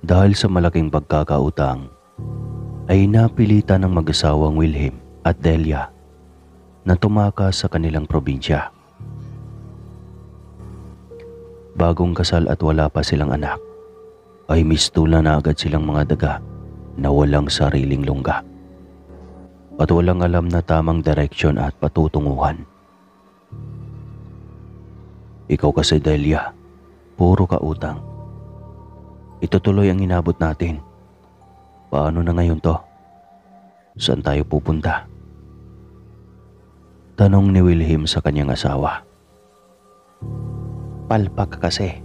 Dahil sa malaking pagkakautang, ay napilitan ng mag-asawang Wilhelm at Delia na tumakas sa kanilang probinsya. Bagong kasal at wala pa silang anak, ay mistulan na agad silang mga daga na walang sariling lungga at walang alam na tamang direksyon at patutunguhan. Ikaw kasi Delia, puro ka utang. Itutuloy ang inabot natin. Paano na ngayon to? Saan tayo pupunta? Tanong ni Wilhelm sa kanyang asawa. Palpak ka kasi.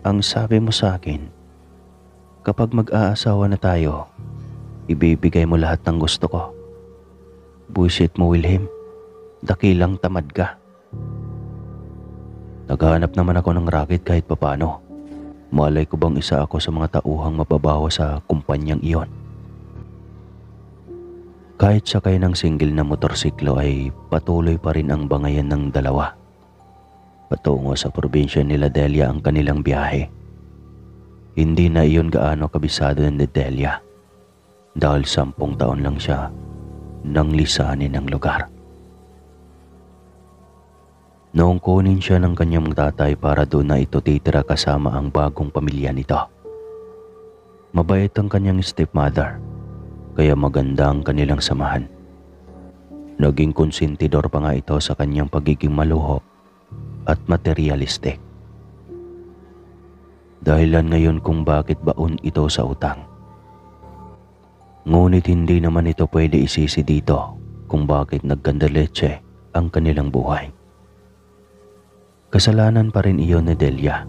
Ang sabi mo sa akin, kapag mag-aasawa na tayo, ibibigay mo lahat ng gusto ko. Buisit mo Wilhelm, dakilang tamad ka. Naghahanap naman ako ng racket kahit papano. Malay ko bang isa ako sa mga tauhang mababawa sa kumpanyang iyon. Kahit sakay ng single na motorsiklo ay patuloy pa rin ang bangayan ng dalawa. Patungo sa probinsya nila Delia ang kanilang biyahe. Hindi na iyon gaano kabisado ni Delia dahil 10 taon lang siya nang lisanin ang lugar. Noong kunin siya ng kanyang tatay para doon na ito titira kasama ang bagong pamilya nito. Mabait ang kanyang stepmother, kaya maganda ang kanilang samahan. Naging konsentidor pa nga ito sa kanyang pagiging maluho at materialistic. Dahilan ngayon kung bakit baon ito sa utang. Ngunit hindi naman ito pwede isisi dito kung bakit nagkandaletse ang kanilang buhay. Kasalanan pa rin iyon ni Delia.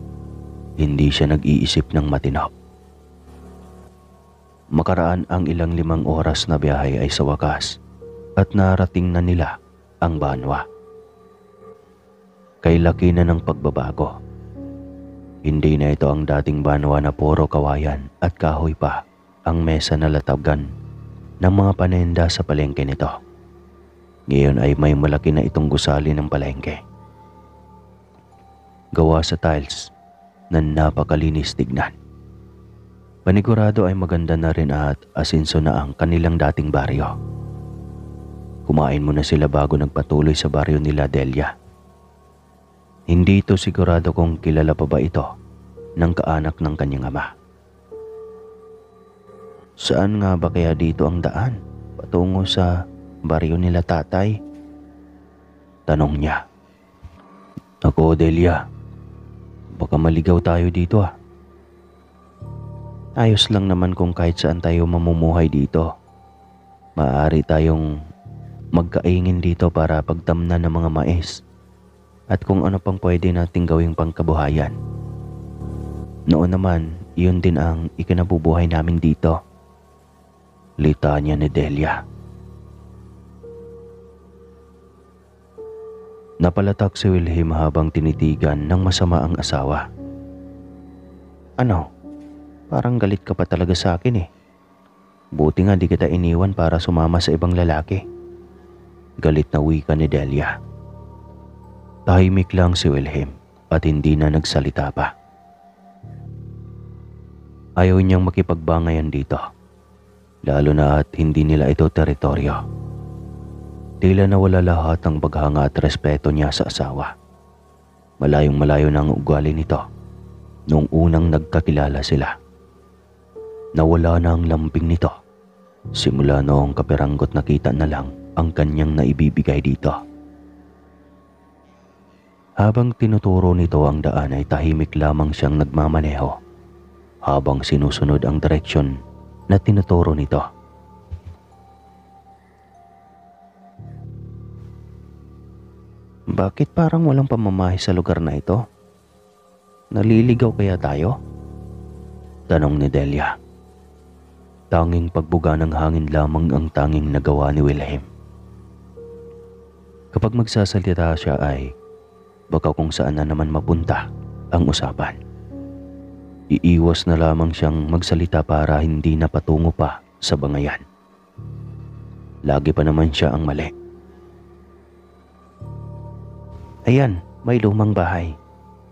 Hindi siya nag-iisip ng matino. Makaraan ang ilang 5 oras na biyahe ay sa wakas at narating na nila ang Banwa. Kay laki na ng pagbabago. Hindi na ito ang dating Banwa na puro kawayan at kahoy pa ang mesa na latagan ng mga panenda sa palengke nito. Ngayon ay may malaki na itong gusali ng palengke. Gawa sa tiles na napakalinis tignan. Panigurado ay maganda na rin at asinso na ang kanilang dating baryo. Kumain muna sila bago nagpatuloy sa baryo nila Delia. Hindi ito sigurado kung kilala pa ba ito ng kaanak ng kanyang ama. Saan nga ba kaya dito ang daan? Patungo sa baryo nila tatay? Tanong niya. Ako Delia, baka maligaw tayo dito ah. Ayos lang naman kung kahit saan tayo mamumuhay dito. Maaari tayong magkaingin dito para pagtamnan ng mga mais at kung ano pang pwede nating gawing pangkabuhayan. Noon naman, iyon din ang ikinabubuhay namin dito. Litanya ni Delia. Napalatak si Wilhelm habang tinitigan ng masama ang asawa. Ano? Parang galit ka pa talaga sa akin eh. Buti nga di kita iniwan para sumama sa ibang lalaki. Galit na wika ni Delia. Tahimik lang si Wilhelm at hindi na nagsalita pa. Ayaw niyang makipagbangayan dito. Lalo na at hindi nila ito teritoryo. Tila nawala lahat ang paghanga at respeto niya sa asawa. Malayong malayo na ang ugali nito noong unang nagkakilala sila. Nawala na ang lambing nito. Simula noong kapiranggot nakita na lang ang kanyang naibibigay dito. Habang tinuturo nito ang daan ay tahimik lamang siyang nagmamaneho habang sinusunod ang direksyon na tinuturo nito. Bakit parang walang pamamahay sa lugar na ito? Naliligaw kaya tayo? Tanong ni Delia. Tanging pagbuga ng hangin lamang ang tanging nagawa ni Wilhelm. Kapag magsasalita siya ay baka kung saan na naman mapunta ang usapan. Iiwas na lamang siyang magsalita para hindi na patungo pa sa bangayan. Lagi pa naman siya ang mali. Ayan, may lumang bahay.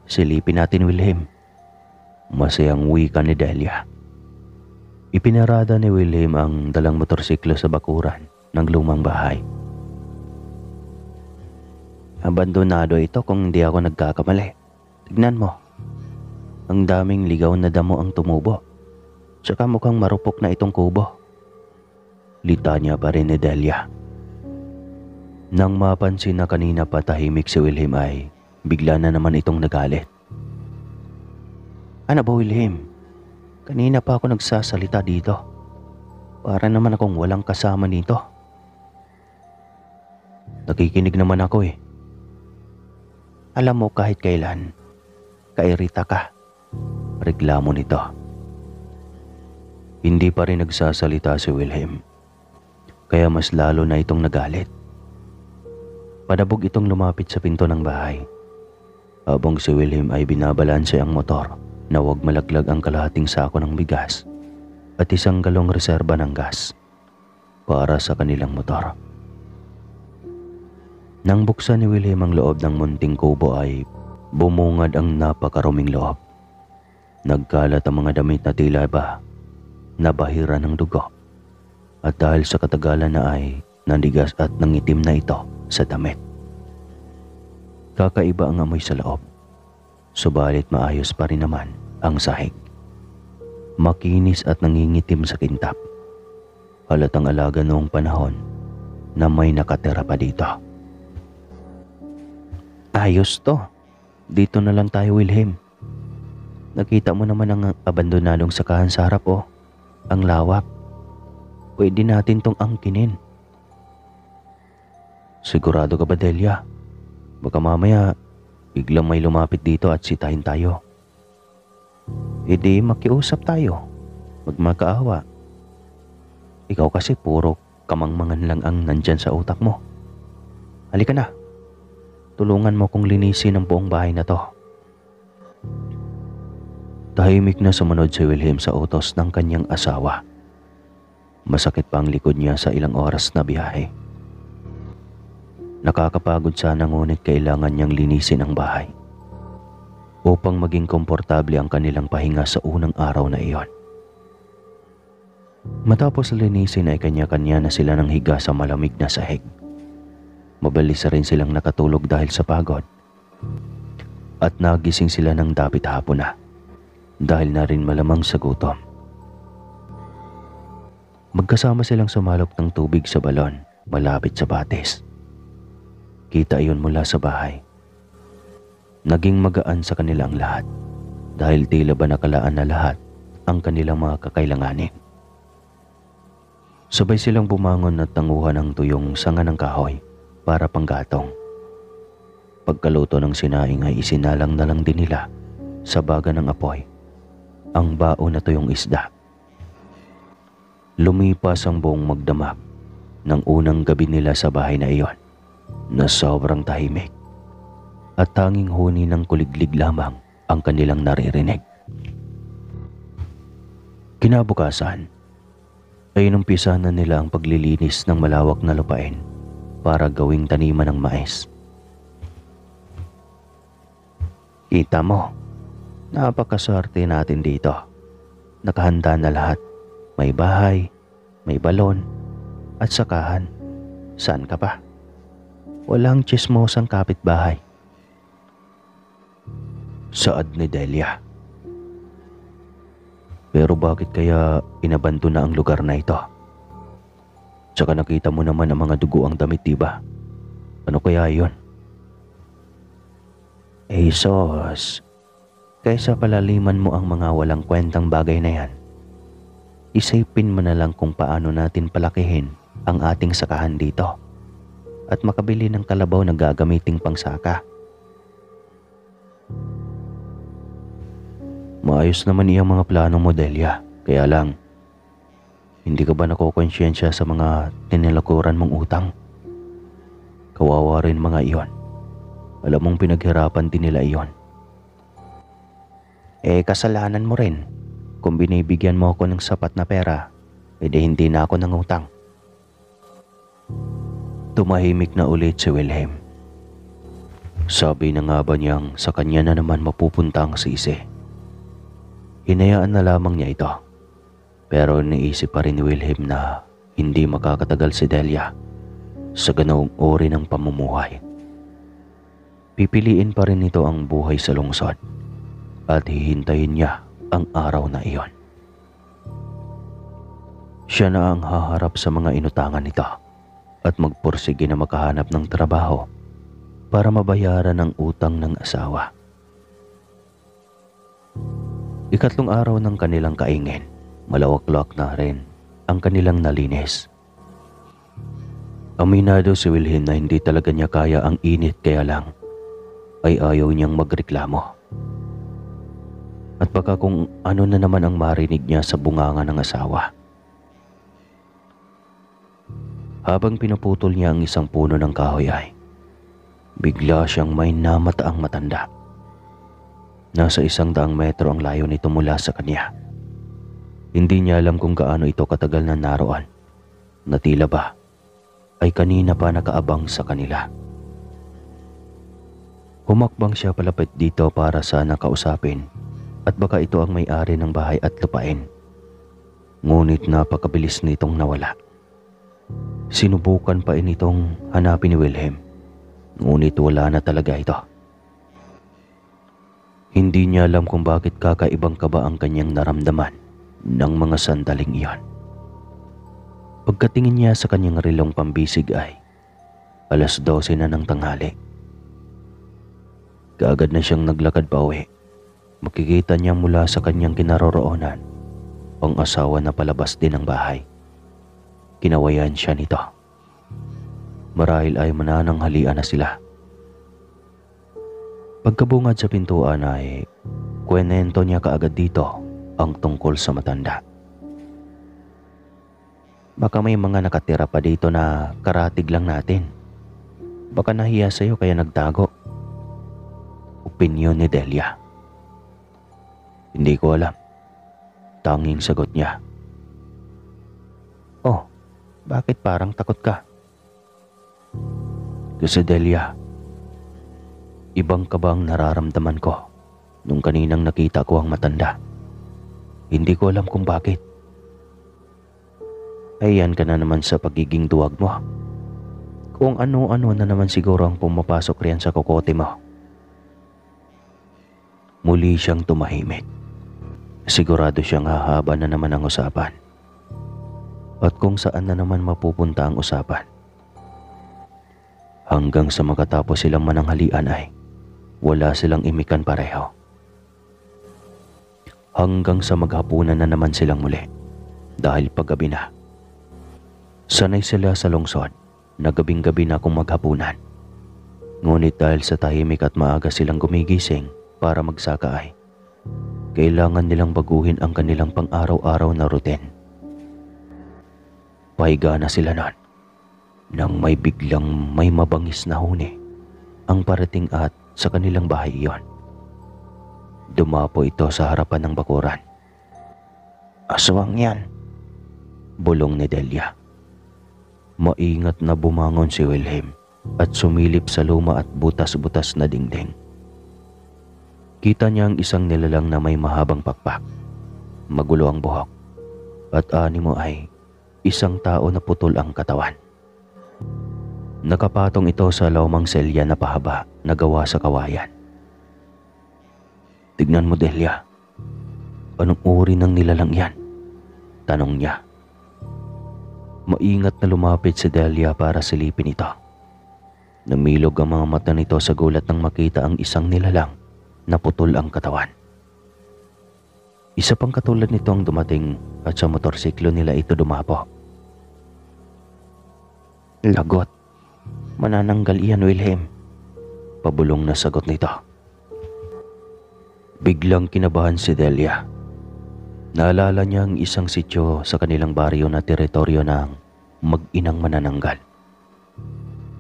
Silipin natin Wilhelm. Masayang wika ni Delia. Ipinarada ni William ang dalang motorsiklo sa bakuran ng lumang bahay. Abandonado ito kung hindi ako nagkakamali. Tignan mo. Ang daming ligaw na damo ang tumubo. Tsaka mukhang marupok na itong kubo. Litanya pa rin ni Delia. Nang mapansin na kanina pa tahimik si William ay bigla na naman itong nagalit. Ano ba, William? Kanina pa ako nagsasalita dito. Para naman akong walang kasama dito. Nakikinig naman ako eh. Alam mo kahit kailan, kairita ka. Reklamo nito. Hindi pa rin nagsasalita si Wilhelm. Kaya mas lalo na itong nagalit. Padabog itong lumapit sa pinto ng bahay. Habang si Wilhelm ay binabalanse ang motor na huwag malaglag ang kalahating sako ng bigas at isang galong reserba ng gas para sa kanilang motor. Nang buksan ni Wilhelm ang loob ng munting kubo ay bumungad ang napakaruming loob. Nagkalat ang mga damit na tila ba nabahira ng dugo at dahil sa katagalan na ay nandigas at nangitim na ito sa damit. Kakaiba ang amoy sa loob, subalit maayos pa rin naman ang sahig. Makinis at nangingitim sa kintab. Halatang alaga noong panahon na may nakatira pa dito. Ayos to. Dito na lang tayo, Wilhelm. Nakita mo naman ang abandonadong sakahan sa harap oh. Ang lawak. Pwede natin tong angkinin. Sigurado ka ba, Delia? Baka mamaya biglang may lumapit dito at sitahin tayo. E di makiusap tayo. Magmakaawa. Ikaw kasi puro kamangmangan lang ang nandyan sa utak mo. Halika na. Tulungan mo kong linisin ang buong bahay na to. Tahimik na sumunod si Wilhelm sa utos ng kanyang asawa. Masakit pa ang likod niya sa ilang oras na biyahe. Nakakapagod sana ngunit kailangan niyang linisin ang bahay upang maging komportable ang kanilang pahinga sa unang araw na iyon. Matapos linisin ay kanya-kanya na sila ng higa sa malamig na sahig. Mabilis rin silang nakatulog dahil sa pagod at nagising sila ng dapit hapon na dahil na rin malamang sa gutom. Magkasama silang sumalok ng tubig sa balon malapit sa batis. Kita iyon mula sa bahay. Naging magaan sa kanila ang lahat dahil tila ba nakalaan na lahat ang kanilang mga kakailanganin. Sabay silang bumangon at nanguha ng tuyong sanga ng kahoy para panggatong. Pagkaluto ng sinaing ay isinalang na lang din nila sa baga ng apoy ang baon na tuyong isda. Lumipas ang buong magdamag ng unang gabi nila sa bahay na iyon na sobrang tahimik at tanging huni ng kuliglig lamang ang kanilang naririnig. Kinabukasan ay inumpisa na nila ang paglilinis ng malawak na lupain para gawing taniman ng mais. Kita mo, napakaswerte natin dito. Nakahanda na lahat. May bahay, may balon, at sakahan. Saan ka pa? Walang tsismosang kapitbahay. Saad ni Delia. Pero bakit kaya inabandona ang lugar na ito? Tsaka nakita mo naman ang mga dugo ang damit, diba? Ano kaya yun? Eh sos, kaysa palaliman mo ang mga walang kwentang bagay na yan, isipin mo na lang kung paano natin palakihin ang ating sakahan dito at makabili ng kalabaw na gagamiting pangsaka. Maayos naman iyang mga plano mo, Delia. Kaya lang, hindi ka ba nakukonsyensya sa mga tinilakuran mong utang? Kawawa rin mga iyon. Alam mong pinaghirapan din nila iyon. Eh kasalanan mo rin. Kung binibigyan mo ako ng sapat na pera, edi hindi na ako nangutang. Tumahimik na ulit si Wilhelm. Sabi na nga ba niyang sa kanya na naman mapupunta ang sisi? Hinayaan na lamang niya ito. Pero naisip pa rin ni Wilhelm na hindi makakatagal si Delia sa ganoong uri ng pamumuhay. Pipiliin pa rin nito ang buhay sa lungsod at hihintayin niya ang araw na iyon. Siya na ang haharap sa mga inutangan nito at magpursige na makahanap ng trabaho para mabayaran ang utang ng asawa. Ikatlong araw ng kanilang kaingin, malawaklak na rin ang kanilang nalinis. Aminado si Wilhelm na hindi talaga niya kaya ang init, kaya lang ay ayaw niyang magreklamo. At baka kung ano na naman ang marinig niya sa bunganga ng asawa. Habang pinuputol niya ang isang puno ng kahoy ay bigla siyang may namataang matanda. Nasa 100 metro ang layo nito mula sa kanya. Hindi niya alam kung gaano ito katagal na naroon, na tila ba ay kanina pa nakaabang sa kanila. Humakbang siya palapit dito para sana kausapin at baka ito ang may-ari ng bahay at lupain. Ngunit napakabilis nitong nawala. Sinubukan pa initong hanapin ni Wilhelm, ngunit wala na talaga ito. Hindi niya alam kung bakit kakaibang kaba ang kanyang naramdaman ng mga sandaling iyon. Pagkatingin niya sa kanyang relong pambisig ay 12:00 na ng tanghali. Kaagad na siyang naglakad pa uwi. Makikita niya mula sa kanyang kinaroroonan ang asawa na palabas din ng bahay. Kinawayan siya nito. Marahil ay manananghalian na sila. Pagkabungad sa pintuan ay kwento niya kaagad dito ang tungkol sa matanda. Baka may mga nakatira pa dito na karatig lang natin. Baka nahiya sa'yo kaya nagtago. Opinyon ni Delia. Hindi ko alam. Tanging sagot niya. Oh, bakit parang takot ka? Kasi Delia, ibang kabang nararamdaman ko nung kaninang nakita ko ang matanda. Hindi ko alam kung bakit. Ayan ka na naman sa pagiging duwag mo. Kung ano-ano na naman siguro ang pumapasok riyan sa kokote mo. Muli siyang tumahimik. Sigurado siyang hahaba na naman ang usapan. At kung saan na naman mapupunta ang usapan. Hanggang sa makatapos silang mananghalian ay wala silang imikan pareho. Hanggang sa maghapunan na naman silang muli dahil paggabi na. Sanay sila sa lungsod na gabing-gabi na kung maghapunan. Ngunit dahil sa tahimik at maaga silang gumigising para magsaka ay kailangan nilang baguhin ang kanilang pang-araw-araw na routine. Pahiga na sila nun nang may biglang may mabangis na huni ang parating at sa kanilang bahay iyon. Dumapo ito sa harapan ng bakuran. Aswang yan, bulong ni Delia. Maingat na bumangon si Wilhelm at sumilip sa luma at butas-butas na dingding. Kita niya ang isang nilalang na may mahabang pakpak, magulo ang buhok, at animo ay isang tao na putol ang katawan. Nakapatong ito sa lumang selya na pahaba na gawa sa kawayan. Tignan mo, Delia. Anong uri ng nilalang yan? Tanong niya. Maingat na lumapit si Delia para silipin ito. Namilog ang mga mata nito sa gulat nang makita ang isang nilalang na putol ang katawan. Isa pang katulad nito ang dumating at sa motorsiklo nila ito dumapo. Lagot. Manananggal iyan, Wilhelm. Pabulong na sagot nito. Biglang kinabahan si Delia. Naalala niya ang isang sityo sa kanilang baryo na teritoryo ng mag-inang manananggal.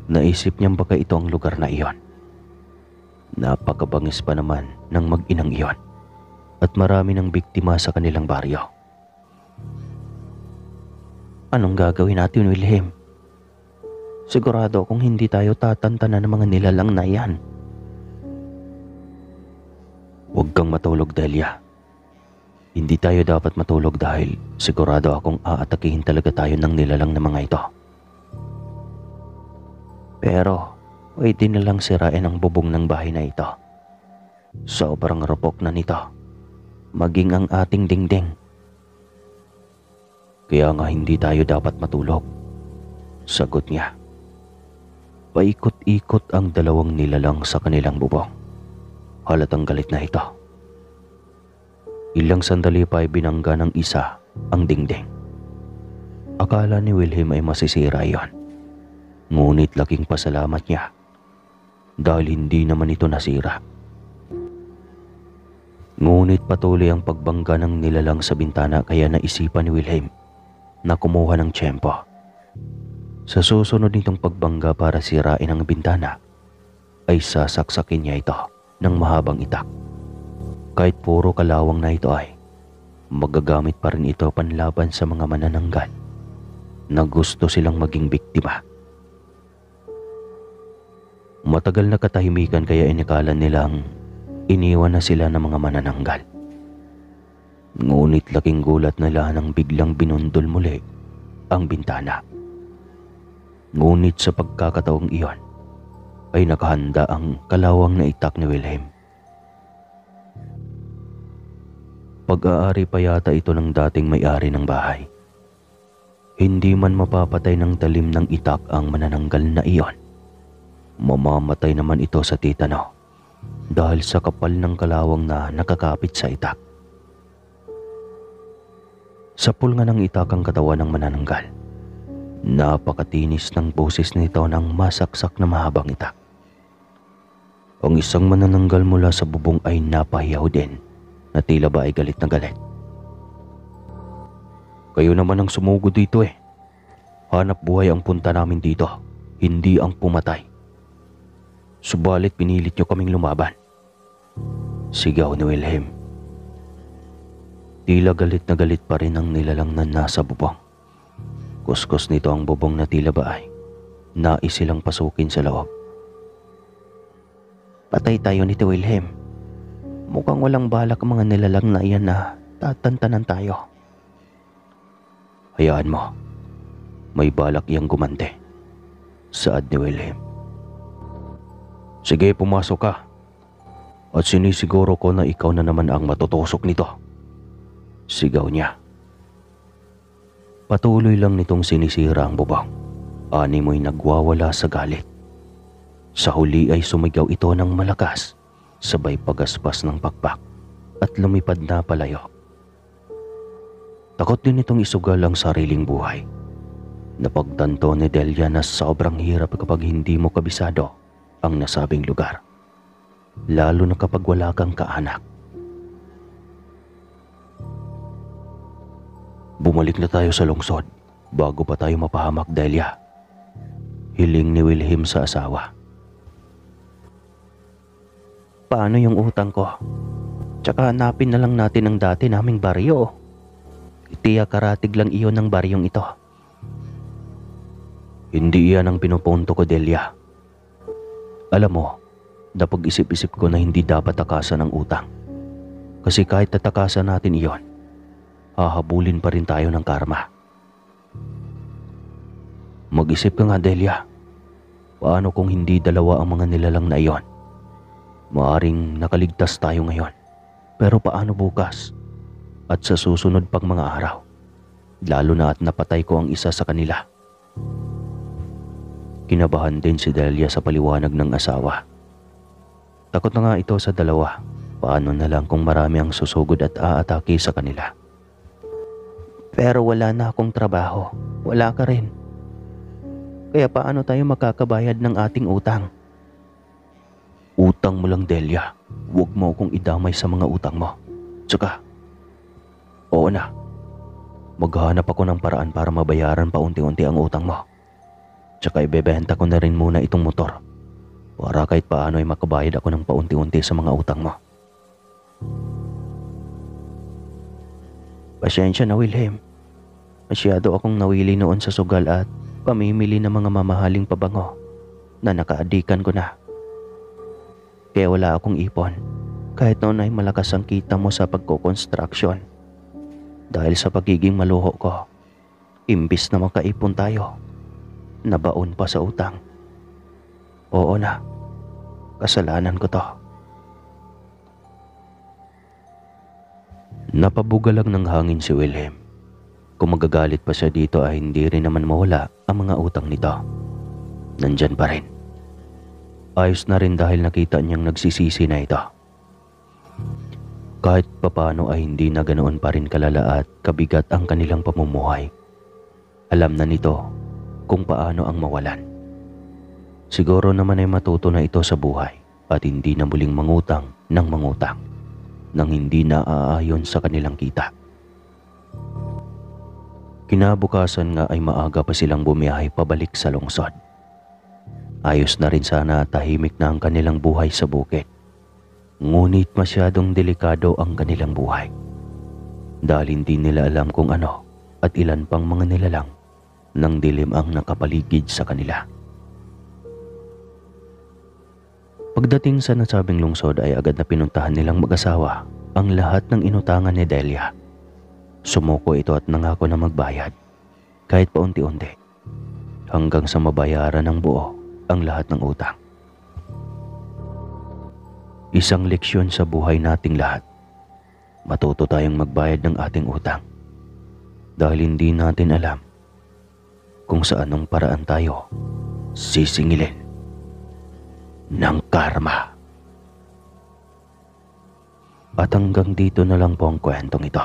Naisip niyang baka ito ang lugar na iyon. Napakabangis pa naman ng mag-inang iyon at marami ng biktima sa kanilang baryo. Anong gagawin natin, Wilhelm? Sigurado kung hindi tayo tatantanan ng mga nilalang na yan. Huwag kang matulog, Delia. Hindi tayo dapat matulog dahil sigurado akong aatakihin talaga tayo ng nilalang na mga ito. Pero pwede nilang sirain ang bubong ng bahay na ito. Sobrang rupok na nito, maging ang ating dingding. Kaya nga hindi tayo dapat matulog, sagot niya. Paikot-ikot ang dalawang nilalang sa kanilang bubong. Halatang galit na ito. Ilang sandali pa ay binangga ng isa ang dingding. Akala ni Wilhelm ay masisira iyon. Ngunit laking pasalamat niya dahil hindi naman ito nasira. Ngunit patuloy ang pagbangga ng nilalang sa bintana kaya naisipan ni Wilhelm na kumuha ng tiyempo. Sa susunod nitong pagbangga para sirain ang bintana ay sasaksakin niya ito ng mahabang itak. Kahit puro kalawang na ito ay magagamit pa rin ito panlaban sa mga manananggal na gusto silang maging biktima. Matagal na katahimikan kaya inakala nilang iniwan na sila ng mga manananggal. Ngunit laking gulat nila nang biglang binundol muli ang bintana. Ngunit sa pagkakataong iyon ay nakahanda ang kalawang na itak ni Wilhelm. Pag-aari pa yata ito ng dating may-ari ng bahay. Hindi man mapapatay ng talim ng itak ang manananggal na iyon, mamamatay naman ito sa titano dahil sa kapal ng kalawang na nakakapit sa itak. Sapul nga ng itak ang katawan ng manananggal. Napakatinis ng boses nito ng masaksak na mahabang itak. Ang isang manananggal mula sa bubong ay napahiyaw din na tila ba ay galit na galit. Kayo naman ang sumugod dito eh. Hanap buhay ang punta namin dito, hindi ang pumatay. Subalit pinilit nyo kaming lumaban, sigaw ni Wilhelm. Tila galit na galit pa rin ang nilalang na nasa bubong. Kuskus nito ang bubong na tila ba ay nais silang pasukin sa loob. Patay tayo nito, Wilhelm. Mukhang walang balak ang mga nilalang na iyan na tatantanan tayo. Hayaan mo, may balak iyang gumante, saad ni Wilhelm. Sige, pumasok ka. At sinisiguro ko na ikaw na naman ang matutusok nito, sigaw niya. Patuloy lang nitong sinisira ang bubong. Animoy nagwawala sa galit. Sa huli ay sumigaw ito ng malakas, sabay pagaspas ng pakpak at lumipad na palayo. Takot din itong isugal ang sariling buhay. Napagtanto ni Delia na sobrang hirap kapag hindi mo kabisado ang nasabing lugar, lalo na kapag wala kang kaanak. Bumalik na tayo sa lungsod bago pa tayo mapahamak, Delia, hiling ni Wilhelm sa asawa. Paano yung utang ko? Tsaka hanapin na lang natin ang dati naming baryo. Itiya karatig lang iyon ng baryong ito. Hindi iyan ang pinupunto ko, Delia. Alam mo, napag-isip-isip ko na hindi dapat takasan ang utang. Kasi kahit tatakasan natin iyon, hahabulin pa rin tayo ng karma. Mag-isip ka nga, Delia. Paano kung hindi dalawa ang mga nilalang na iyon? Maaring nakaligtas tayo ngayon. Pero paano bukas? At sa susunod pang mga araw? Lalo na at napatay ko ang isa sa kanila. Kinabahan din si Delia sa paliwanag ng asawa. Takot na nga ito sa dalawa. Paano na lang kung marami ang susugod at aatake sa kanila? Pero wala na akong trabaho. Wala ka rin. Kaya paano tayo makakabayad ng ating utang? Utang mo lang, Delia. Huwag mo akong idamay sa mga utang mo. Tsaka, oo na. Maghanap ako ng paraan para mabayaran pa unti-unti ang utang mo. Tsaka ibebenta ko na rin muna itong motor para kahit paano ay makabayad ako ng paunti-unti sa mga utang mo. Pasensya na, Wilhelm. Masyado akong nawili noon sa sugal at pamimili ng mga mamahaling pabango na nakaadikan ko na. Kaya wala akong ipon. Kahit noon ay malakas ang kita mo sa pagko-construction Dahil sa pagiging maluho ko, imbis na makaipon tayo, nabaon pa sa utang. Oo na, kasalanan ko to. Napabugalag ng hangin si Wilhelm. Kung magagalit pa siya dito ay hindi rin naman mawala ang mga utang nito. Nandyan pa rin. Ayos na rin dahil nakita niyang nagsisisi na ito. Kahit papano ay hindi na ganoon pa rin kalala at kabigat ang kanilang pamumuhay. Alam na nito kung paano ang mawalan. Siguro naman ay matuto na ito sa buhay at hindi na muling mangutang ng mangutang nang hindi na aayon sa kanilang kita. Kinabukasan nga ay maaga pa silang bumiyahe pabalik sa lungsod. Ayos na rin sana at tahimik na ang kanilang buhay sa bukid. Ngunit masyadong delikado ang kanilang buhay. Dahil hindi nila alam kung ano at ilan pang mga nilalang ng dilim ang nakapaligid sa kanila. Pagdating sa nasabing lungsod ay agad na pinuntahan nilang mag-asawa ang lahat ng inutangan ni Delia. Sumuko ito at nangako na magbayad kahit paunti-unti hanggang sa mabayaran ng buo ang lahat ng utang. Isang leksyon sa buhay nating lahat. Matuto tayong magbayad ng ating utang dahil hindi natin alam kung sa anong paraan tayo sisingilin ng karma. At hanggang dito na lang po ang kwentong ito.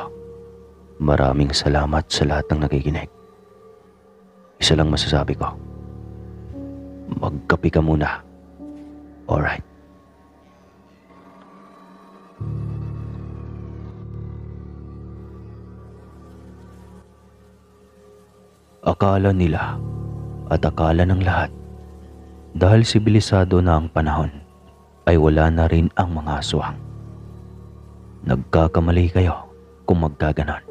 Maraming salamat sa lahat ng nakikinig. Isa lang masasabi ko. Magkape ka muna. Alright. Akala nila at akala ng lahat dahil sibilisado na ang panahon ay wala na rin ang mga aswang. Nagkakamali kayo kung magkaganon.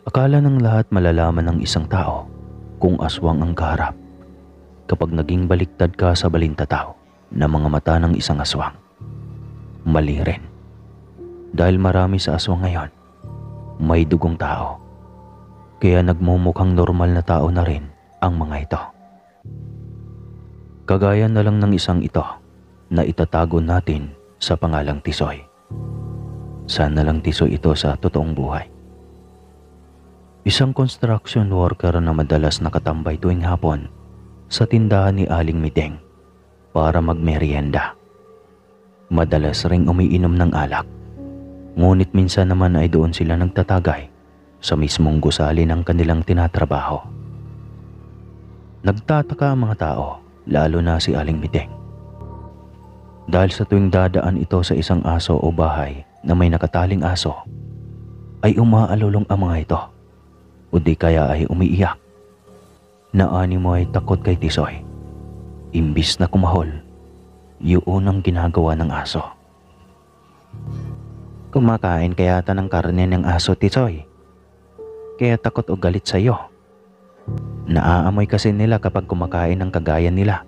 Akala ng lahat malalaman ng isang tao kung aswang ang kaharap kapag naging baliktad ka sa balintataw na mga mata ng isang aswang. Mali rin. Dahil marami sa aswang ngayon, may dugong tao. Kaya nagmumukhang normal na tao na rin ang mga ito. Kagaya na lang ng isang ito na itatago natin sa pangalang Tisoy. Sana lang Tisoy ito sa totoong buhay. Isang construction worker na madalas nakatambay tuwing hapon sa tindahan ni Aling Mideng para magmeryenda. Madalas ring umiinom ng alak. Ngunit minsan naman ay doon sila nagtatagay sa mismong gusali ng kanilang tinatrabaho. Nagtataka ang mga tao, lalo na si Aling Mideng. Dahil sa tuwing dadaan ito sa isang aso o bahay na may nakataling aso, ay umaalulong ang mga ito o di kaya ay umiiyak. Naanimo ay takot kay Tisoy. Imbis na kumahol, yun ang ginagawa ng aso. Kumakain kaya ata ng karne ng aso, Tisoy. Kaya takot o galit sa iyo. Naaamoy kasi nila kapag kumakain ng kagaya nila.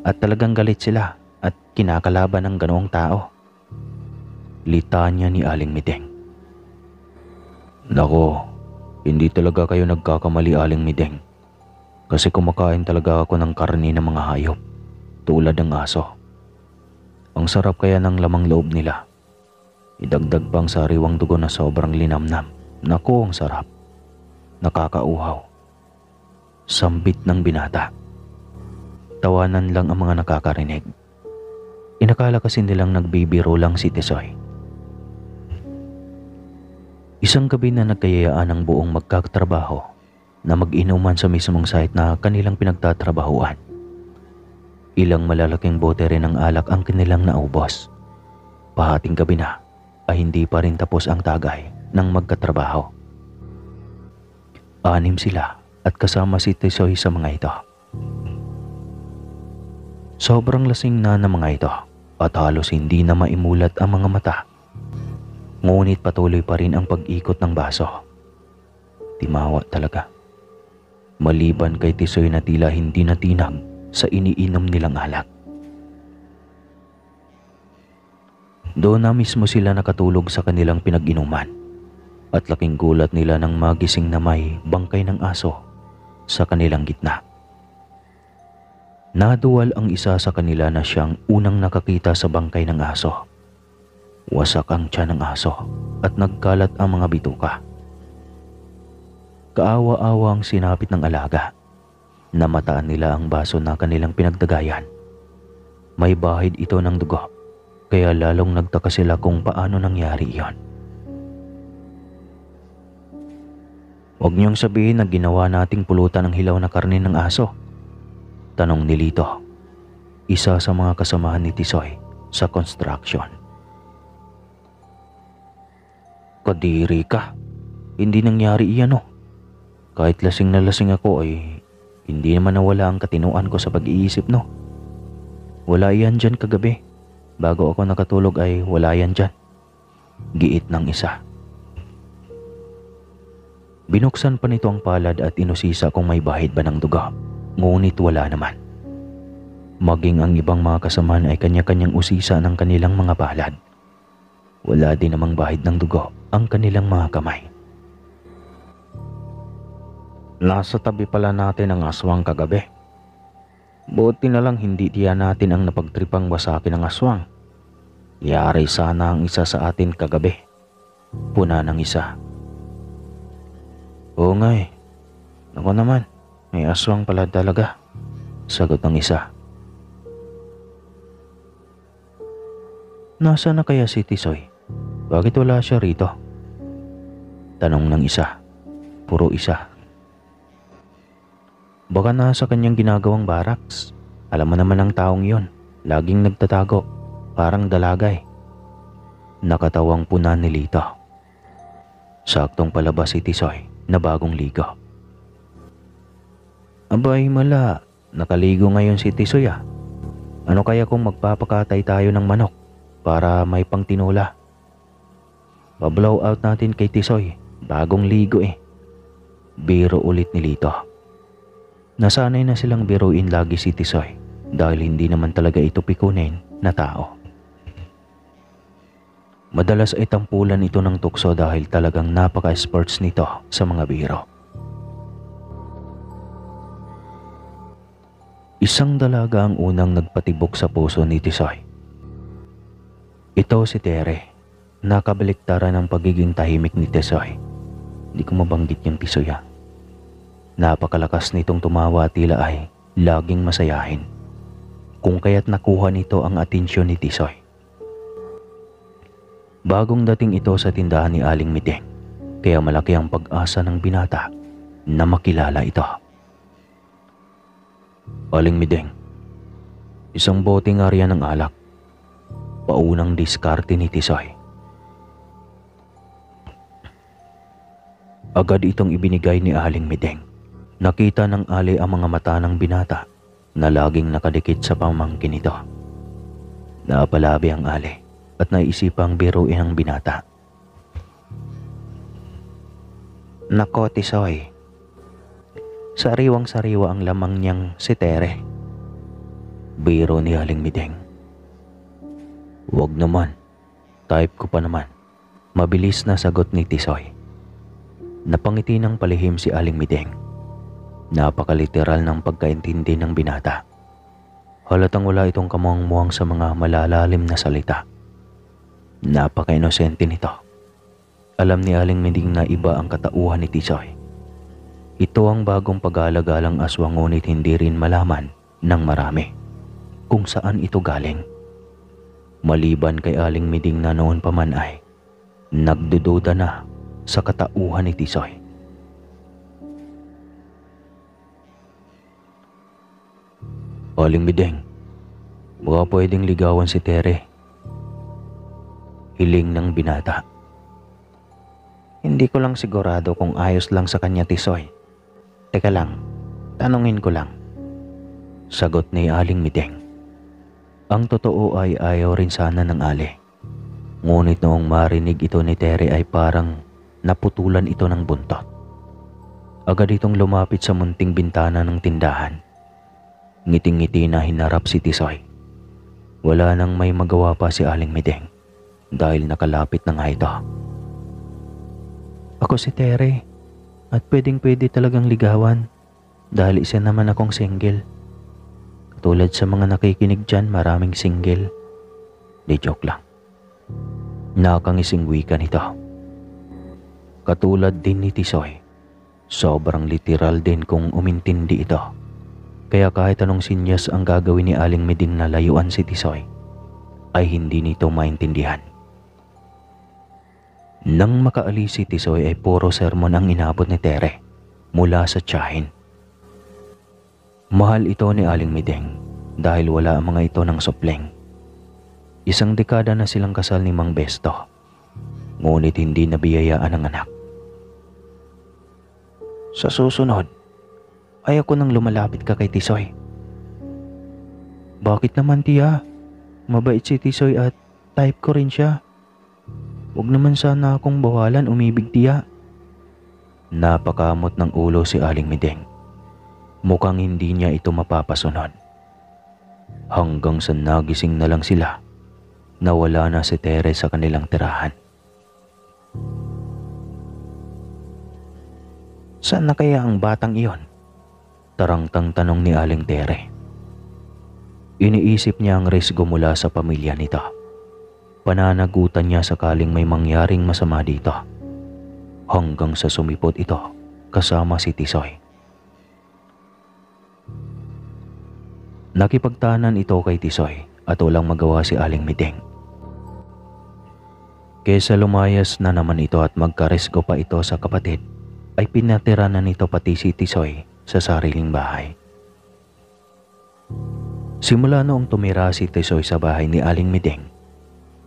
At talagang galit sila at kinakalaban ng ganoong tao. Litanya ni Aling Mideng. Nako, hindi talaga kayo nagkakamali, Aling Mideng. Kasi kumakain talaga ako ng karne ng mga hayop, tulad ng aso. Ang sarap kaya ng lamang loob nila. Idagdag pang sariwang dugo na sobrang linamnam. Naku, ang sarap. Nakakauhaw. Sambit ng binata. Tawanan lang ang mga nakakarinig. Inakala kasi nilang nagbibiro lang si Tisoy. Isang gabi na nagkayayaan ang buong magkatrabaho na mag-inuman sa mismong site na kanilang pinagtatrabahuan. Ilang malalaking bote rin ng alak ang kanilang naubos. Pahating gabi na ay hindi pa rin tapos ang tagay ng magkatrabaho. 6 sila at kasama si Tisoy sa mga ito. Sobrang lasing na ng mga ito at halos hindi na maimulat ang mga mata. Ngunit patuloy pa rin ang pag-ikot ng baso. Timawa talaga. Maliban kay Tisoy na tila hindi natinag sa iniinom nilang alak. Doon na mismo sila nakatulog sa kanilang pinag-inuman at laking gulat nila nang magising na may bangkay ng aso sa kanilang gitna. Naduwal ang isa sa kanila na siyang unang nakakita sa bangkay ng aso. Wasak ang tiyan ng aso at nagkalat ang mga bituka. Kaawa-awa ang sinapit ng alaga. Namataan nila ang baso na kanilang pinagdagayan. May bahid ito ng dugo, kaya lalong nagtaka sila kung paano nangyari iyon. "Huwag niyong sabihin na ginawa nating pulutan ng hilaw na karne ng aso?" tanong ni Lito, isa sa mga kasamahan ni Tisoy sa construction. "Kadiri ka, hindi nangyari iyan oh. Kahit lasing na lasing ako ay hindi naman nawala ang katinuan ko sa pag-iisip no. Wala yan dyan kagabi. Bago ako nakatulog ay wala yan dyan," giit ng isa. Binuksan pa nito ang palad at inusisa kung may bahid ba ng dugo, ngunit wala naman. Maging ang ibang mga kasamahan ay kanya-kanyang usisa ng kanilang mga palad. Wala din namang bahid ng dugo ang kanilang mga kamay. "Nasa tabi pala natin ang aswang kagabi. Buti na lang hindi tiyan natin ang napagtripang wasakin ng aswang. Yari sana ang isa sa atin kagabi," puna ng isa. "Oo nga eh. Ako naman, may aswang pala talaga," sagot ng isa. "Nasaan na kaya si Tisoy? Bakit wala siya rito?" tanong ng isa. Puro isa. "Baka nasa kanyang ginagawang barracks. Alam mo naman ang taong yon, laging nagtatago, parang dalagay." Nakatawang puna ni Lito. Saktong palabas si Tisoy na bagong ligo. "Abay mala, nakaligo ngayon si Tisoy ah. Ano kaya kung magpapakatay tayo ng manok para may pangtinula? Pa-blow out natin kay Tisoy, bagong ligo eh." Biro ulit ni Lito. Nasanay na silang biruin lagi si Tisoy dahil hindi naman talaga ito pikunin na tao. Madalas ay tampulan ito ng tukso dahil talagang napaka-sports nito sa mga biro. Isang dalaga ang unang nagpatibok sa puso ni Tisoy. Ito si Tere. Nakabaliktaran ng pagiging tahimik ni Tisoy. Hindi ko mabanggit yung Tisoy ah. Napakalakas nitong tumawa at tila ay laging masayahin, kung kaya't nakuha nito ang atensyon ni Tisoy. Bagong dating ito sa tindahan ni Aling Mideng, kaya malaki ang pag-asa ng binata na makilala ito. "Aling Mideng, isang boteng arya ng alak," paunang diskarte ni Tisoy. Agad itong ibinigay ni Aling Mideng. Nakita ng Ali ang mga mata ng binata na laging nakadikit sa pamangkin nito. Napalabi ang Ali at naisipang biruin ang binata. "Nako Tisoy, sariwang-sariwa ang lamang niyang si Tere," biro ni Aling Mideng. "Wag naman, type ko pa naman," mabilis na sagot ni Tisoy. Napangiti ng palihim si Aling Mideng. Napakaliteral ng pagkaintindi ng binata. Halatang wala itong kamuang-muang sa mga malalalim na salita. Napaka-inosente nito. Alam ni Aling Mideng na iba ang katauhan ni Tisoy. Ito ang bagong pag-alagalang aswang ngunit hindi rin malaman ng marami kung saan ito galing. Maliban kay Aling Mideng na noon pa man ay nagdududa na sa katauhan ni Tisoy. "Aling Mideng, baka pwedeng ligawan si Tere," hiling ng binata. "Hindi ko lang sigurado kung ayos lang sa kanya, Tisoy. Teka lang, tanungin ko lang," sagot ni Aling Mideng. Ang totoo ay ayaw rin sana ng Ali. Ngunit noong marinig ito ni Tere ay parang naputulan ito ng buntot. Agad itong lumapit sa munting bintana ng tindahan. Ngiting-ngiti na hinarap si Tisoy. Wala nang may magawa pa si Aling Mideng dahil nakalapit na nga ito. Ako si Tere at pwedeng-pwede talagang ligawan dahil isa naman akong single. Katulad sa mga nakikinig dyan, maraming single. Di joke lang. Nakakangising wika nito. Katulad din ni Tisoy, sobrang literal din kung umintindi ito. Kaya kahit anong sinyas ang gagawin ni Aling Meding na layuan si Tisoy, ay hindi nito maintindihan. Nang makaalis si Tisoy ay puro sermon ang inabot ni Tere mula sa tiyahin. Mahal ito ni Aling Meding dahil wala ang mga ito ng supling. Isang dekada na silang kasal ni Mang Besto, ngunit hindi nabiyayaan ang anak. Sa susunod, ayaw ko nang lumalapit ka kay Tisoy. Bakit naman, tiya? Mabait si Tisoy at type ko rin siya. Huwag naman sana akong bawalan umibig, tiya. Napakamot ng ulo si Aling Meding. Mukhang hindi niya ito mapapasunod. Hanggang sa nagising na lang sila, nawala na si Tere sa kanilang tirahan. Saan na kaya ang batang iyon? Tarangtang tanong ni Aling Tere. Iniisip niya ang risgo mula sa pamilya nito. Pananagutan niya sakaling may mangyaring masama dito. Hanggang sa sumipot ito kasama si Tisoy. Nakipagtanan ito kay Tisoy at walang magawa si Aling Meding. Kesa lumayas na naman ito at magkarisgo pa ito sa kapatid, ay pinatira na nito pati si Tisoy sa sariling bahay. Simula noong tumira si Tisoy sa bahay ni Aling Meding,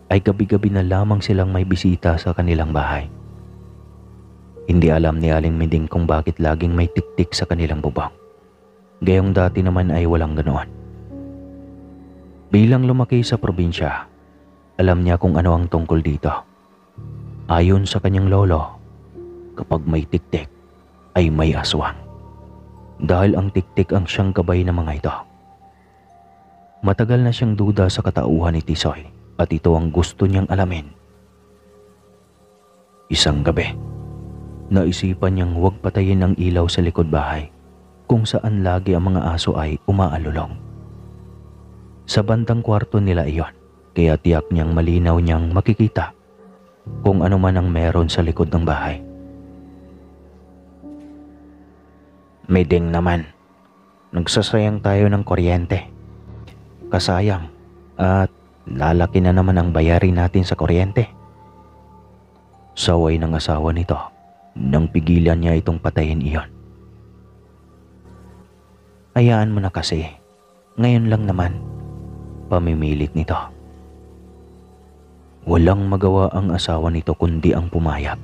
ay gabi-gabi na lamang silang may bisita sa kanilang bahay. Hindi alam ni Aling Meding kung bakit laging may tiktik sa kanilang bubong. Gayong dati naman ay walang ganoon. Bilang lumaki sa probinsya, alam niya kung ano ang tungkol dito. Ayon sa kanyang lolo, kapag may tiktik ay may aswang. Dahil ang tiktik ang siyang gabay ng mga ito. Matagal na siyang duda sa katauhan ni Tisoy at ito ang gusto niyang alamin. Isang gabi, naisipan niyang huwag patayin ang ilaw sa likod bahay kung saan lagi ang mga aso ay umaalulong. Sa bandang kwarto nila iyon, kaya tiyak niyang malinaw niyang makikita kung ano man ang meron sa likod ng bahay. Meding naman, nagsasayang tayo ng kuryente. Kasayang at lalaki na naman ang bayarin natin sa kuryente. Saway ng asawa nito nang pigilan niya itong patayin iyon. Hayaan mo na kasi, ngayon lang naman, pamimilit nito. Walang magawa ang asawa nito kundi ang pumayag.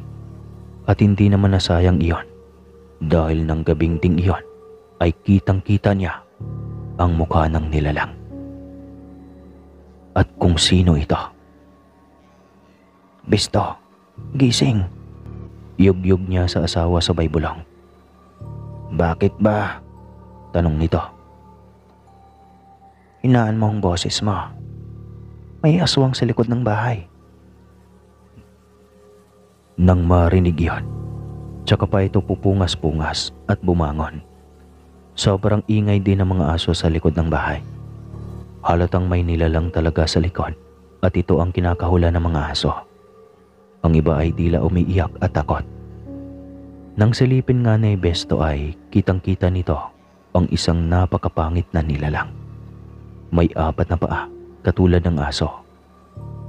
At hindi naman nasayang iyon dahil ng gabing ding iyon ay kitang-kita niya ang mukha ng nilalang. At kung sino ito. Besto, gising. Yugyug niya sa asawa sabay bulong. Bakit ba? Tanong nito. Hinaan mo ang boses mo. May aswang sa likod ng bahay. Nang marinig iyon, tsaka pa ito pupungas-pungas at bumangon. Sobrang ingay din ng mga aso sa likod ng bahay. Halatang may nilalang talaga sa likod at ito ang kinakahula ng mga aso. Ang iba ay tila umiiyak at takot. Nang silipin nga ni Besto ay kitang-kita nito ang isang napakapangit na nilalang. May 4 na paa katulad ng aso.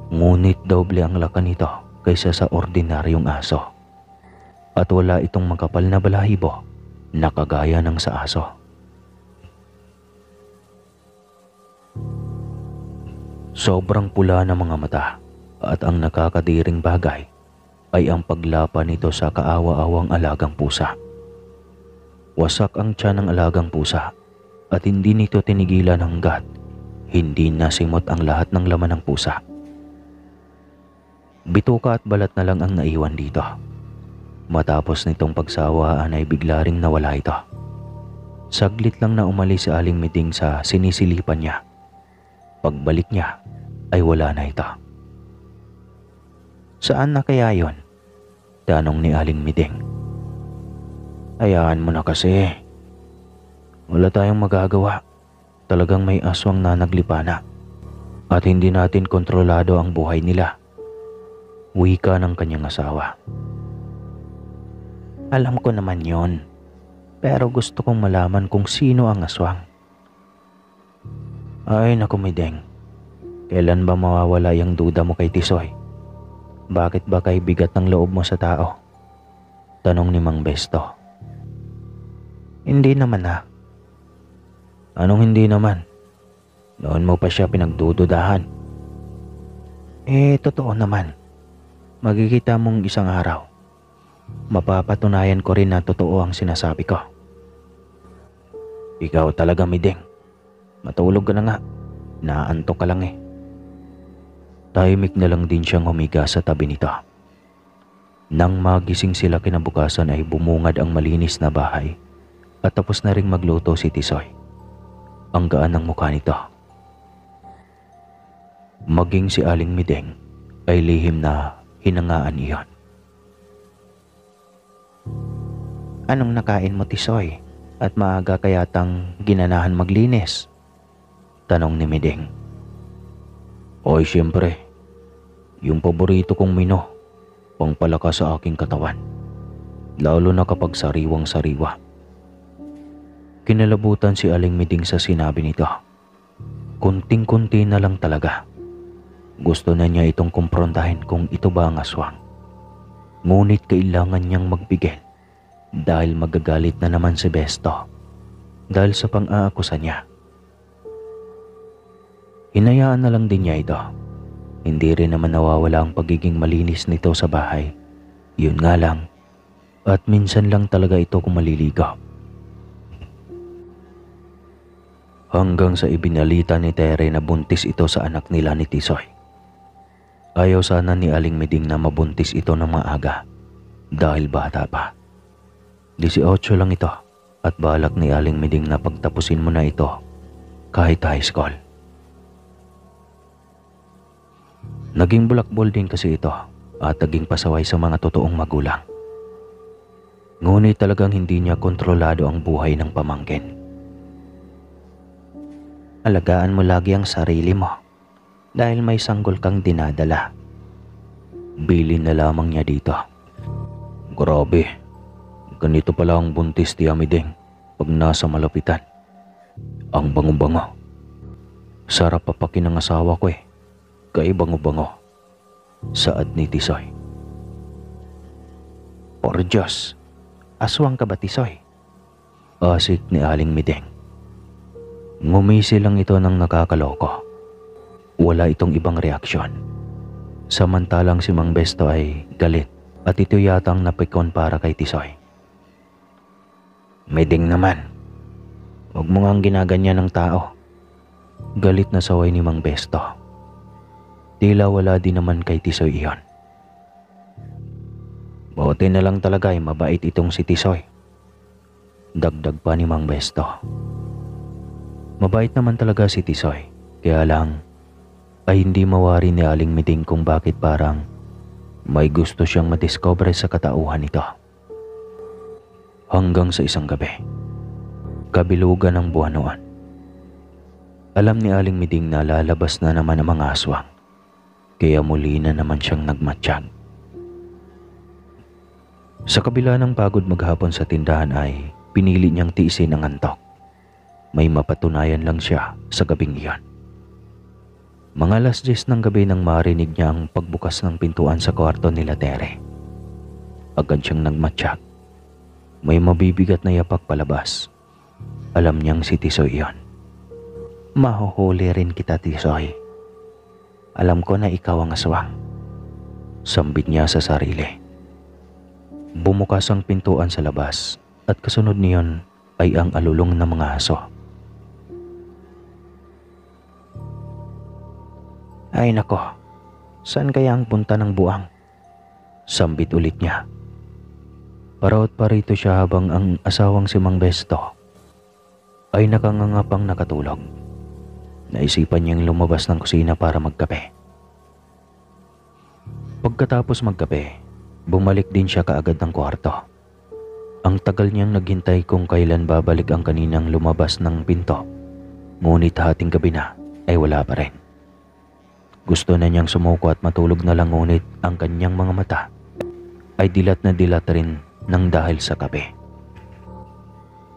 Ngunit doble ang laka nito kaysa sa ordinaryong aso. At wala itong makapal na balahibo na kagaya ng sa aso. Sobrang pula ng mga mata at ang nakakadiring bagay ay ang paglapa nito sa kaawa-awang alagang pusa. Wasak ang tiyan ng alagang pusa at hindi nito tinigilan hanggat hindi nasimot ang lahat ng laman ng pusa. Bituka at balat na lang ang naiwan dito. Matapos nitong pagsawaan ay bigla ring nawala ito. Saglit lang na umalis si Aling Meding sa sinisilipan niya. Pagbalik niya ay wala na ito. Saan na kaya yon? Tanong ni Aling Miding. Hayaan mo na kasi. Wala tayong magagawa. Talagang may aswang na naglipana. At hindi natin kontrolado ang buhay nila. Wika ng kanyang asawa. Alam ko naman yon. Pero gusto kong malaman kung sino ang aswang. Ay naku Mideng. Kailan ba mawawala yung duda mo kay Tisoy? Bakit ba kay bigat ng loob mo sa tao? Tanong ni Mang Besto. Hindi naman ha. Anong hindi naman? Noon mo pa siya pinagdududahan. Totoo naman. Magkikita mong isang araw. Mapapatunayan ko rin na totoo ang sinasabi ko. Ikaw talaga Mideng. Matulog ka na nga. Naantok ka lang eh. Tahimik na lang din siyang humiga sa tabi nito. Nang magising sila kinabukasan ay bumungad ang malinis na bahay at tapos na ring magluto si Tisoy. Ang gaan ng mukha nito. Maging si Aling Mideng ay lihim na hinangaan iyon. Anong nakain mo Tisoy? At maaga kayatang ginanahan maglinis? Tanong ni Mideng. Oy siyempre, yung paborito kong mino, pangpalakas sa aking katawan. Lalo na kapag sariwang-sariwa. Kinalabutan si Aling Miding sa sinabi nito. Kunting-kunti na lang talaga. Gusto na niya itong kumprontahin kung ito ba ang aswang. Ngunit kailangan niyang magbigil dahil magagalit na naman si Besto dahil sa pang-aakusa niya. Hinayaan na lang din niya ito. Hindi rin naman nawawala ang pagiging malinis nito sa bahay. Yun nga lang, at minsan lang talaga ito kung maliligo. Hanggang sa ibinalita ni Tere na buntis ito sa anak nila ni Tisoy. Ayaw sana ni Aling Miding na mabuntis ito ng maaga dahil bata pa. 18 lang ito at balak ni Aling Miding na pagtapusin mo na ito kahit high school. Naging bulakbol din kasi ito at naging pasaway sa mga totoong magulang. Ngunit talagang hindi niya kontrolado ang buhay ng pamangkin. Alagaan mo lagi ang sarili mo dahil may sanggol kang dinadala. Bilin na lamang niya dito. Grabe, ganito pala ang buntis ni Amideng pag nasa malapitan. Ang bango-bango. Sarap papakin ng asawa ko eh. Kay bango-bango. Saad ni Tisoy. Por Diyos, aswang ka ba Tisoy? Asik ni Aling Mideng. Ngumisi lang ito ng nakakaloko. Wala itong ibang reaksyon. Samantalang si Mang Besto ay galit at ito yatang napikon para kay Tisoy. Mideng naman, huwag mo ngang ginaganyan ng tao. Galit na saway ni Mang Besto. Tila wala din naman kay Tisoy iyon. Buti na lang talaga ay mabait itong si Tisoy. Dagdag pa ni Mang Besto. Mabait naman talaga si Tisoy, kaya lang ay hindi mawari ni Aling Miding kung bakit parang may gusto siyang madiscover sa katauhan nito. Hanggang sa isang gabi, kabilugan ng buwan noon. Alam ni Aling Miding na lalabas na naman ang mga aswang, kaya muli na naman siyang nagmatsyag. Sa kabila ng pagod maghapon sa tindahan ay pinili niyang tiisin ang antok. May mapatunayan lang siya sa gabing iyon. Mga 10:00 ng gabi nang marinig niya ang pagbukas ng pintuan sa kwarto nila Tere. Agad siyang nagmatsyag. May mabibigat na yapak palabas. Alam niyang si Tisoy iyon. Mahuhuli rin kita Tisoy. Alam ko na ikaw ang aswang. Sambit niya sa sarili. Bumukas ang pintuan sa labas at kasunod niyon ay ang alulong ng mga aso. Ay nako, saan kaya ang punta ng buang? Sambit ulit niya. Paraot pa rito siya habang ang asawang si Mang Besto ay nakangangapang nakatulog. Naisipan niyang lumabas ng kusina para magkape. Pagkatapos magkape, Bumalik din siya kaagad ng kwarto. Ang tagal niyang naghintay kung kailan babalik ang kaninang lumabas ng pinto. Ngunit hating gabi na ay wala pa rin. Gusto na niyang sumuko at matulog na lang, ngunit ang kanyang mga mata ay dilat na dilat rin ng dahil sa kape.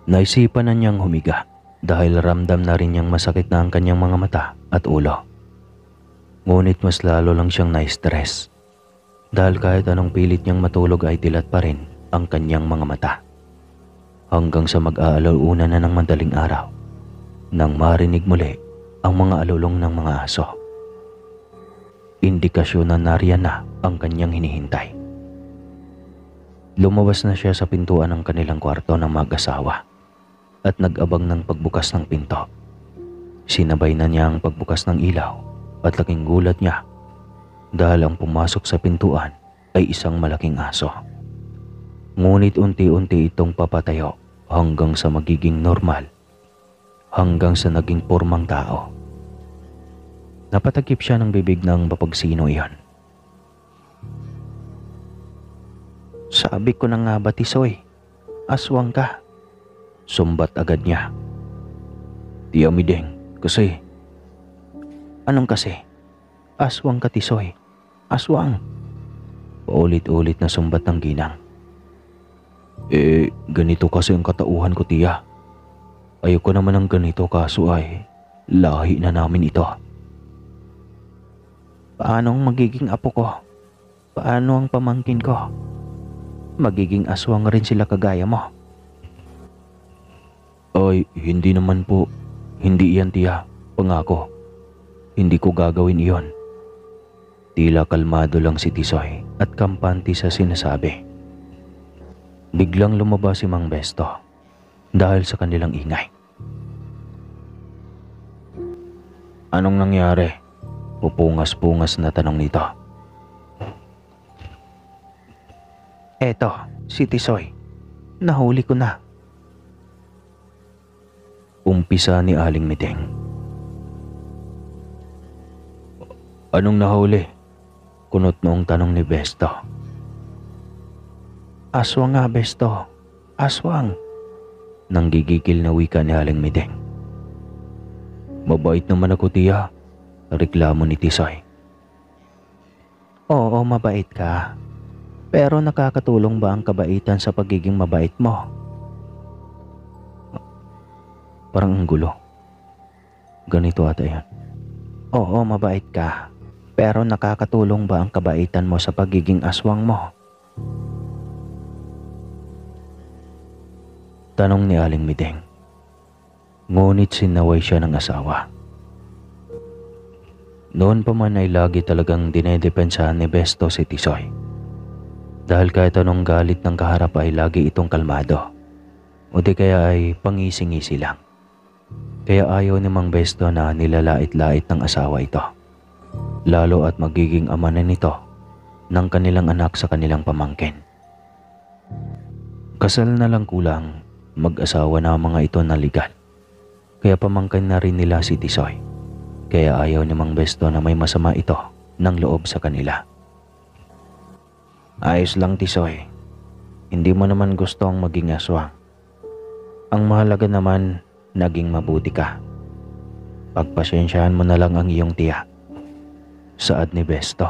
Naisipan na niyang humiga dahil ramdam na rin niyang masakit na ang kanyang mga mata at ulo. Ngunit mas lalo lang siyang na-stress dahil kahit anong pilit niyang matulog ay dilat pa rin ang kanyang mga mata. Hanggang sa mag-aalauna na ng madaling araw nang marinig muli ang mga alulong ng mga aso. Indikasyon na nariyan na ang kanyang hinihintay. Lumabas na siya sa pintuan ng kanilang kwarto ng mag-asawa at nag-abang ng pagbukas ng pinto. Sinabay na niya ang pagbukas ng ilaw at laking gulat niya dahil ang pumasok sa pintuan ay isang malaking aso. Ngunit unti-unti itong papatayo hanggang sa magiging normal, hanggang sa naging pormang tao. Napatakip siya ng bibig ng mapagsino iyon. Sabi ko na nga ba, Tisoy, aswang ka. Sumbat agad niya. Tiya Mideng, kasi. Anong kasi? Aswang ka, Tisoy. Aswang. Paulit-ulit na sumbat ng ginang. Ganito kasi ang katauhan ko, tiya. Ayoko naman ng ganito, kaso ay lahi na namin ito. Paano ang magiging apo ko? Paano ang pamangkin ko? Magiging aswang rin sila kagaya mo. Ay, hindi naman po. Hindi yan, tiya. Pangako. Hindi ko gagawin iyon. Tila kalmado lang si Tisoy at kampante sa sinasabi. Biglang lumabas si Mang Besto dahil sa kanilang ingay. Anong nangyari? Pupungas-pungas na tanong nito. Eto, si Tisoy. Nahuli ko na. Umpisa ni Aling Mideng. Anong nahuli? Kunot noong tanong ni Besto. Aswang nga, Besto. Aswang. Nanggigigil na wika ni Aling Mideng. Mabait naman ako, tiya. Reklamo ni Tisoy. Oo, mabait ka. Pero nakakatulong ba ang kabaitan sa pagiging mabait mo? Parang ang gulo. Ganito ata yan. Oo, mabait ka. Pero nakakatulong ba ang kabaitan mo sa pagiging aswang mo? Tanong ni Aling Mideng. Ngunit sinaway siya ng asawa. Noon pa man ay lagi talagang dinedepensahan ni Besto si Tisoy. Dahil kahit anong galit ng kaharap ay lagi itong kalmado. O di kaya ay pangisi-ngisi lang. Kaya ayaw ni Mang Besto na nilalait-lait ng asawa ito. Lalo at magiging ama na nito ng kanilang anak sa kanilang pamangkin. Kasal na lang kulang, mag-asawa na ang mga ito na legal. Kaya pamangkin na rin nila si Tisoy. Kaya ayaw ni Mang Besto na may masama ito ng loob sa kanila. Ayos lang, Tisoy. Hindi mo naman gusto ang maging aswang. Ang mahalaga naman, naging mabuti ka. Pagpasensyahan mo na lang ang iyong tiya. Saad ni Besto.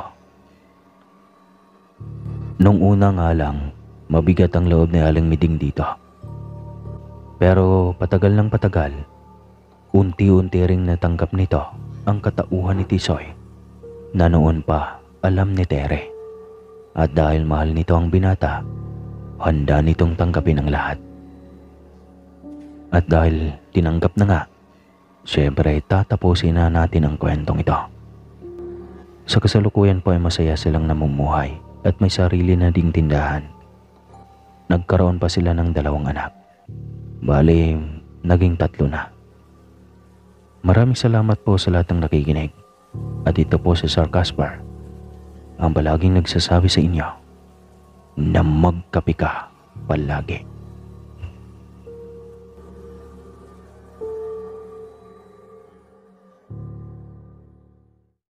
Nung una nga lang, mabigat ang loob ni Aling Mideng dito. Pero patagal ng patagal, unti-unti ring natanggap nito ang katauhan ni Tisoy na noon pa alam ni Tere. At dahil mahal nito ang binata, handa nitong tanggapin ang lahat. At dahil tinanggap na nga, syempre tatapusin na natin ang kwentong ito. Sa kasalukuyan po ay masaya silang namumuhay at may sarili na ding tindahan. Nagkaroon pa sila ng 2 anak. Bali, naging 3 na. Maraming salamat po sa lahat ng nakikinig. At ito po si Sir Caspar, ang palaging nagsasabi sa inyo na magkape ka palagi.